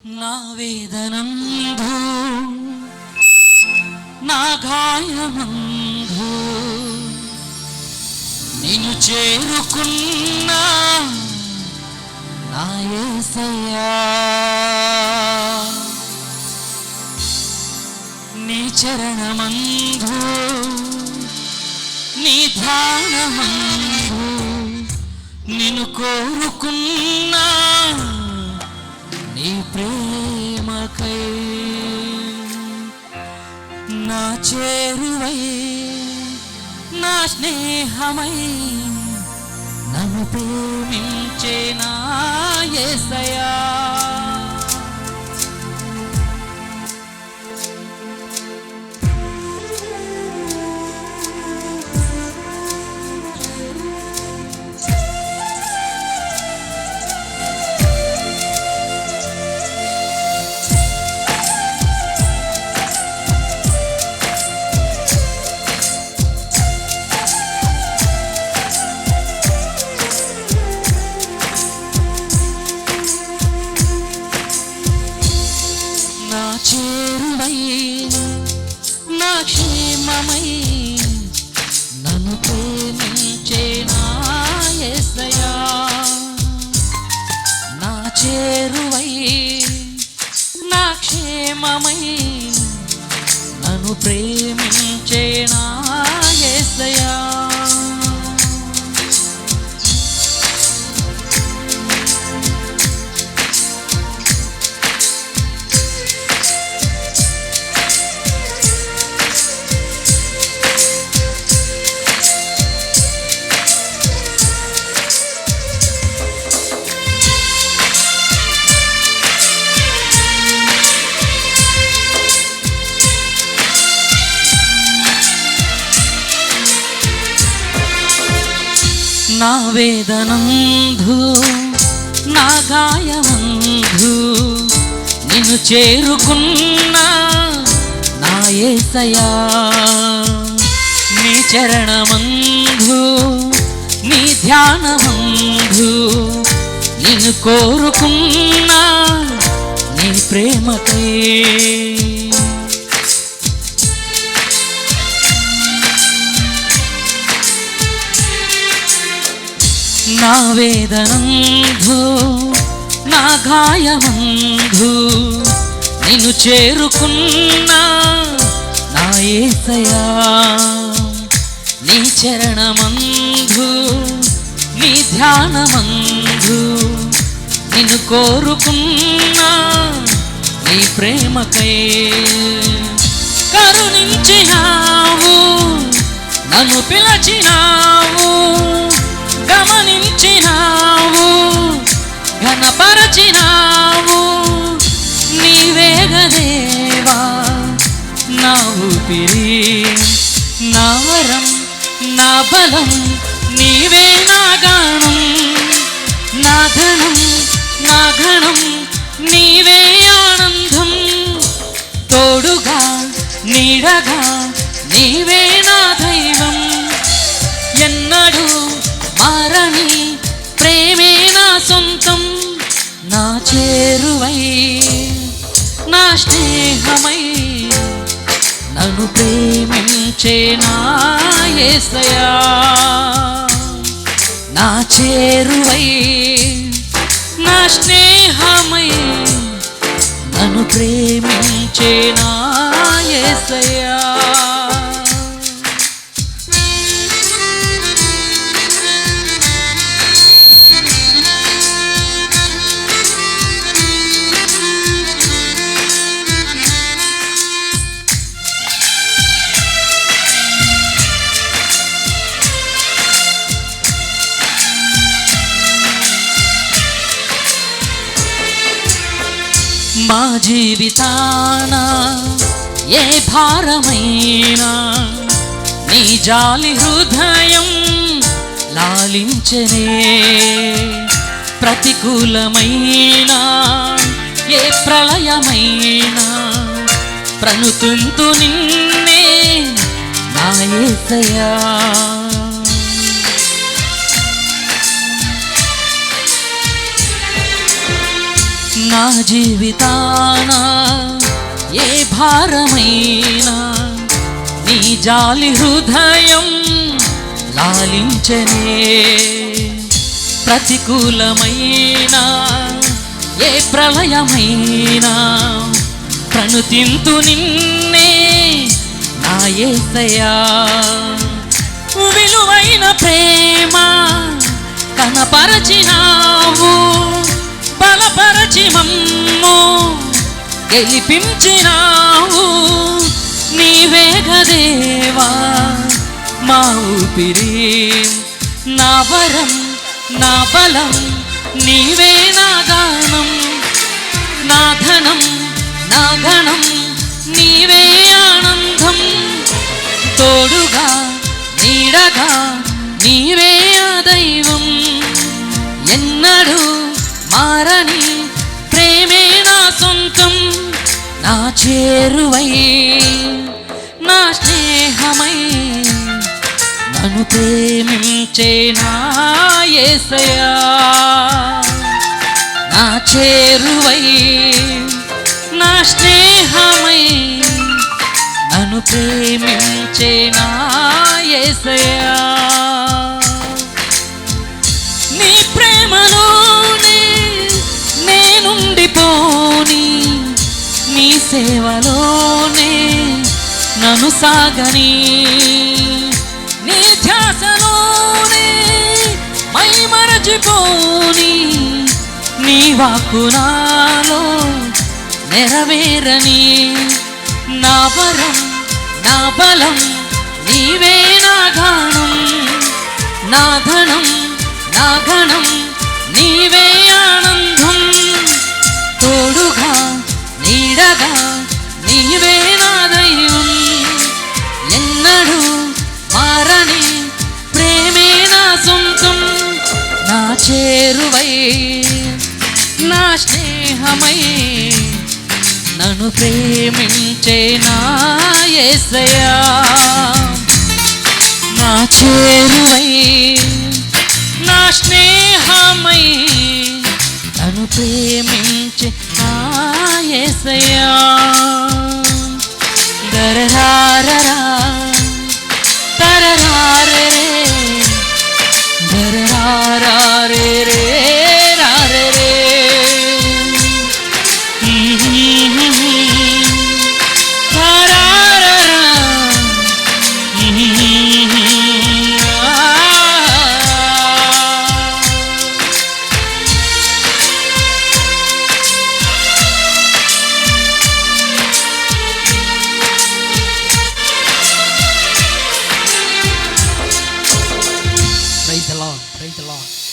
నా వేదనందు నా గాయమందు నిన్ను చేరుకున్నా నా యేసయ్యా, నీ చరణమందు నీ ధ్యానమందు నిన్ను కోరుకున్నా నీ ప్రేమకై నా చేరువై నా స్నేహమై నన్ను ప్రేమించే నా యేసయ్యా. చేరువై నా క్షేమమై నన్ను ప్రేమించే నా యేసయ్యా, నా చేరువై నా క్షేమమై నన్ను ప్రేమించే నా యేసయ్యా. నా వేదనందు నా గాయమందు నిన్ను చేరుకున్నా నా యేసయ్యా, నీ చరణమందు నీ ధ్యానమందు నిన్ను కోరుకున్నా నీ ప్రేమకై నా వేదనందు నా గాయమందు నిన్ను చేరుకున్నా నా యేసయ్యా, నీ చరణమందు నీ ధ్యానమందు నిన్ను కోరుకున్నా నీ ప్రేమకై కరుణించినావు, నన్ను పిలచినావు, గమనించినావు, ఘనపరచినావు, నీవేగదేవా నా ఊపిరి, నా వరం, నా బలం, నీవే నా గానం, నా ధనం, నా ఘనం, నీవే ఆనందం, తోడుగా నీడగా నీవే నా దైవం, ఎన్నడూ మారని ప్రేమే నా సొంతం, నా చేరువై నా స్నేహమై నన్ను ప్రేమించే నా యేసయ్యా, నా చేరువై నా స్నేహమై నన్ను ప్రేమించే నా యేసయ్యా. మా జీవితాన ఏ భారమైనా నీ జాలి హృదయం లాలించనే, ప్రతికూలమైన ఏ ప్రళయమైనా ప్రణుతుంతు నిన్నే నా యేసయ్యా. నా జీవితాన ఏ భారమైనా నీ జాలి హృదయం లాలించనే. ప్రతికూలమైన ఏ ప్రళయమైనా ప్రణుతింతు నిన్నే నా యేసయ్యా. విలువైన ప్రేమ కనపరచినావు, బలపరచి మమ్ము గెలిపించినావు. నీవే గదేవా మా ఊపిరి, నా వరం నా బలం, నీవే నా గానం, నా ధనం నా గణం, నీవే ఆనందం. తోడుగా నీడగా నీవే ఆ దైవం, ఎన్నడూ మారని ప్రేమే నా సొంతం. నా చేరువై నా స్నేహమై నన్ను ప్రేమించే నా యేసయ్యా. నా చేరువై నా స్నేహమై నన్ను ప్రేమించే నా యేసయ్యా. నీ ప్రేమలోనే నేనుండిపోని, నీ సేవలోనే నన్ను సాగని, నీ ధ్యాసలోనే మై మరచిపోని, నీ వాక్కు నాలో నెరవేరని. నా వరం నా బలం, నీవే నా గానం, నా ధనం నా గణం, నీవే ఆనందం. తోడుగా నీడగా నీవే నా దైవం, ఎన్నడూ మారని ప్రేమే నా సొంతం. నా చేరువై నా స్నేహమై నన్ను ప్రేమించే నా యేసయ్యా. నా చేరువై నా స్నేహమై నన్ను ప్రేమించే నా యేసయ్యా. దరరారరా తరరారే దరరారే రే రారే రే. Praise the Lord. Praise the Lord.